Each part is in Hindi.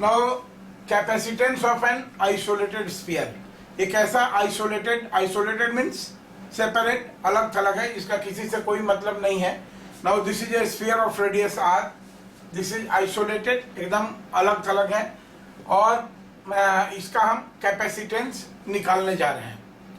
Now capacitance of an isolated sphere, एक ऐसा आइसोलेटेड मीन्स सेपरेट, अलग थलग है, इसका किसी से कोई मतलब नहीं है। Now this is a sphere of radius R, this is isolated, एकदम अलग थलग है, और इसका हम कैपेसिटेंस निकालने जा रहे हैं,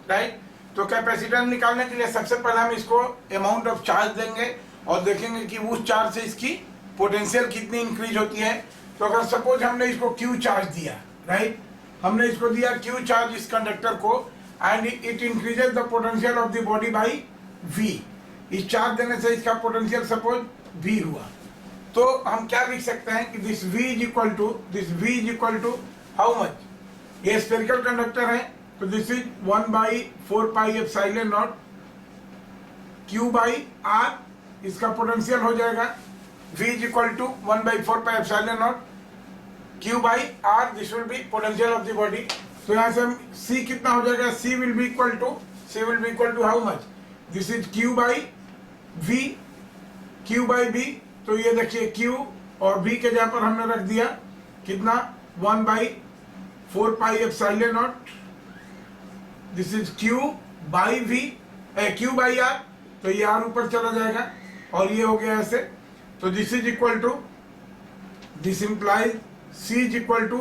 राइट। तो कैपेसिटेंस निकालने के लिए सबसे पहले हम इसको अमाउंट ऑफ चार्ज देंगे और देखेंगे कि उस चार्ज से इसकी पोटेंशियल कितनी इंक्रीज होती है। तो अगर सपोज हमने इसको क्यू चार्ज दिया, राइट, हमने इसको दिया क्यू चार्ज इस कंडक्टर को, and it increases the potential of the body by V. इस चार्ज देने से इसका पोटेंशियल सपोज वी हुआ, तो हम क्या लिख सकते हैं कि this v is equal to how much, ये स्फेरिकल कंडक्टर है, तो this is 1/4 pi epsilon naught q by r, इसका पोटेंशियल हो जाएगा v is equal to 1/4 pi epsilon naught q by r, this will be potential of the body. तो यहाँ से हम c कितना हो जाएगा, c will be equal to how much, this is q by v, तो ये देखिए q और v के जगह पर हमने रख दिया कितना 1/4 pi epsilon not, this is q by v, q by r, तो ये r ऊपर चला जाएगा और ये हो गया ऐसे। तो this is equal to, this implies c is equal to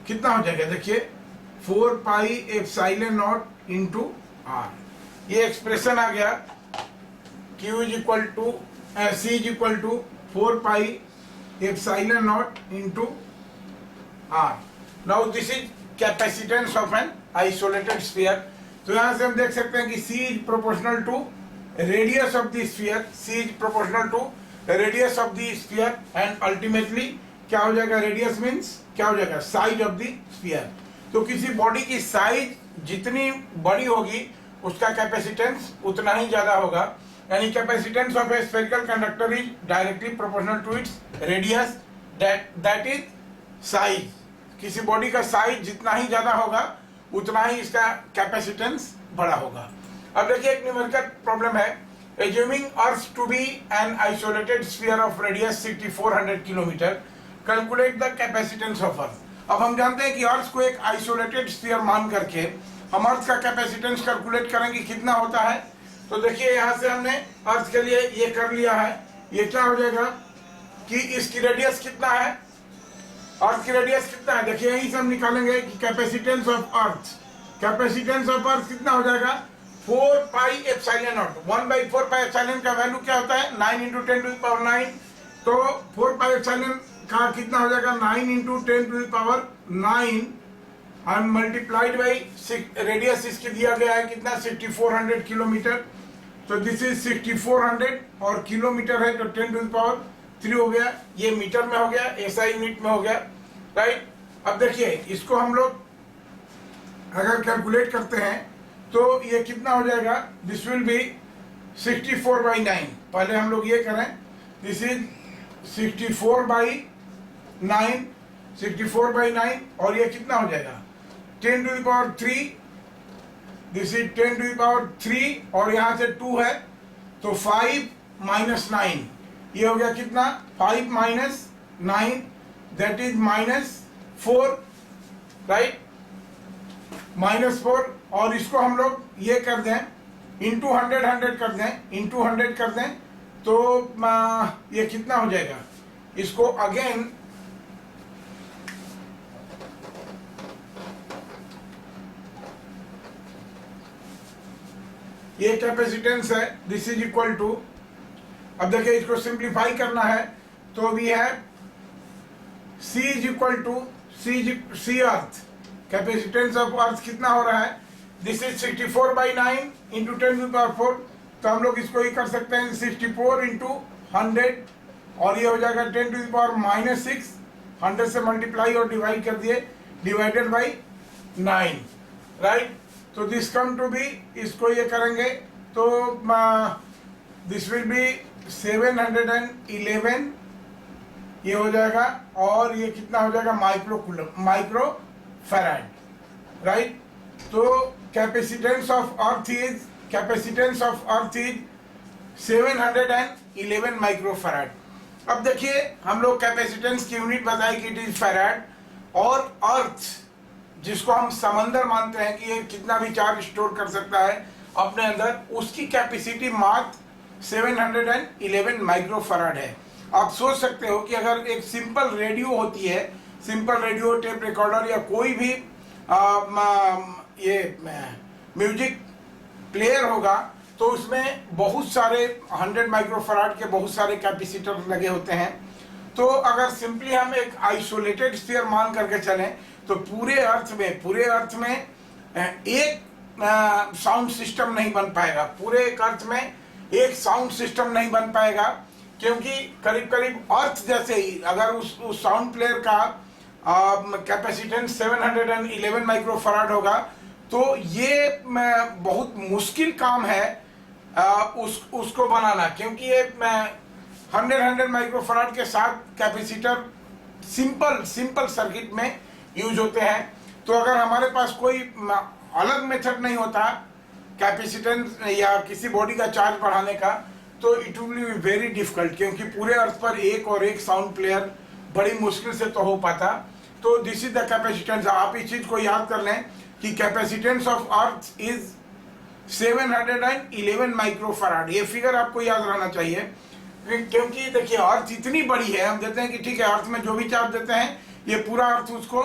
कितना हो जाएगा, देखिए 4 pi epsilon naught into r, ये एक्सप्रेशन आ गया, q is equal to c is equal to 4 pi epsilon naught into r। Now this is capacitance of an isolated sphere. तो यहाँ से हम देख सकते हैं कि c is proportional to radius of the sphere, c is proportional to radius of the sphere, and ultimately क्या हो जाएगा, रेडियस मीन्स क्या हो जाएगा, साइज ऑफ द स्फीयर। तो किसी बॉडी की साइज जितनी बड़ी होगी उसका कैपेसिटेंस उतना ही ज्यादा होगा, यानी capacitance of a spherical conductor is directly proportional to its radius, that is size. किसी बॉडी का साइज जितना ही ज्यादा होगा उतना ही इसका कैपेसिटेंस बड़ा होगा। अब देखिए एक न्यूमेरिकल प्रॉब्लम है, assuming Earth to be an isolated sphere of radius 6400 kilometre, calculate the capacitance of अर्थ। अब हम जानते हैं कि अर्थ को एक आइसोलेटेड स्फीयर मान करके हम अर्थ का कैपेसिटेंस कैलकुलेट करेंगे कितना होता है। तो देखिए यहाँ से हमने अर्थ के लिए ये कर लिया है, ये क्या हो जाएगा कि इसकी रेडियस कितना है, अर्थ की रेडियस कितना है, देखिए यहीं से हम निकालेंगे कि कैपेसिटेंस ऑफ अर्थ कितना हो जाएगा, 4 pi epsilon not, 1/4 pi epsilon का वैल्यू क्या होता है 9 × 10⁹, तो 4 पाई एप्सिलॉन का कितना हो जाएगा 9 × 10⁹, एंड मल्टीप्लाइड बाई रेडियस इसकी दिया गया है कितना 6400 किलोमीटर, तो दिस इज 6400 और किलोमीटर है तो 10⁻³ हो गया, ये मीटर में हो गया, एसआई यूनिट में हो गया, राइट। अब देखिए इसको हम लोग अगर कैलकुलेट करते हैं तो ये कितना हो जाएगा, दिस विल बी 64/9, पहले हम लोग ये करें, दिस इज 64/9 और ये कितना हो जाएगा 10⁻³, दिस इज 10⁻³ और यहाँ से 2 है तो 5 - 9, ये हो गया कितना 5 - 9, दैट इज -4, राइट, -4, और इसको हम लोग ये कर दें इंटू 100 कर दें, तो ये कितना हो जाएगा, इसको अगेन ये कैपेसिटेंस है, दिस इज इक्वल टू, अब देखिए इसको सिंप्लीफाई करना है तो भी है C is equal to C earth, capacitance of earth कितना हो रहा है, दिस इज 64/9 इंटू 10⁻⁴, तो हम लोग इसको ही कर सकते हैं 64 × 100 और ये हो जाएगा 10⁻⁻6, 100 से मल्टीप्लाई और डिवाइड कर दिए, डिवाइडेड बाई 9, राइट। तो दिस कम टू बी, इसको ये करेंगे तो दिस विल बी 711, ये हो जाएगा, और ये कितना हो जाएगा माइक्रो फैराड, राइट। तो capacitance of earth is 711 micro farad. अब देखिए हम लोग कैपेसिटेंस की यूनिट बताई कि इट इज फैराड, और अर्थ जिसको हम समंदर मानते हैं कि ये कितना भी चार्ज स्टोर कर सकता है अपने अंदर, उसकी कैपेसिटी मात्र 711 माइक्रोफराड है। आप सोच सकते हो कि अगर एक सिंपल रेडियो होती है, सिंपल रेडियो, टेप रिकॉर्डर या कोई भी ये म्यूजिक प्लेयर होगा, तो उसमें बहुत सारे 100 माइक्रोफराड के बहुत सारे कैपेसिटर लगे होते हैं। तो अगर सिंपली हम एक आइसोलेटेड स्फीयर मान करके चलें तो पूरे अर्थ में एक साउंड सिस्टम नहीं बन पाएगा, पूरे एक अर्थ में एक साउंड सिस्टम नहीं बन पाएगा, क्योंकि करीब करीब अर्थ जैसे ही अगर उस साउंड प्लेयर का कैपेसिटेंस 711 माइक्रोफराड होगा, तो ये बहुत मुश्किल काम है उसको बनाना, क्योंकि ये 100 माइक्रोफराड के साथ कैपेसिटर सिंपल सर्किट में यूज होते हैं। तो अगर हमारे पास कोई अलग मेथड नहीं होता कैपेसिटेंस या किसी बॉडी का चार्ज बढ़ाने का, तो it will be very difficult, क्योंकि पूरे अर्थ पर एक और एक साउंड प्लेयर बड़ी मुश्किल से तो हो पाता। तो दिस इज द कैपेसिटेंस। आप इस चीज को याद कर लें कि capacitance of earth is 711 microfarad. ये फिगर आपको याद रहना चाहिए, क्योंकि देखिए अर्थ इतनी बड़ी है, हम देते हैं कि ठीक है अर्थ में जो भी चार्ज देते हैं ये पूरा अर्थ उसको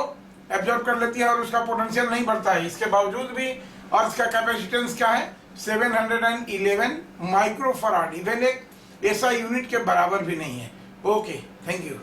एब्जॉर्ब कर लेती है और उसका पोटेंशियल नहीं बढ़ता है। इसके बावजूद भी अर्थ का कैपेसिटेंस क्या है, 711 माइक्रोफराड। इवन एक ऐसा यूनिट के बराबर भी नहीं है। Okay, thank you.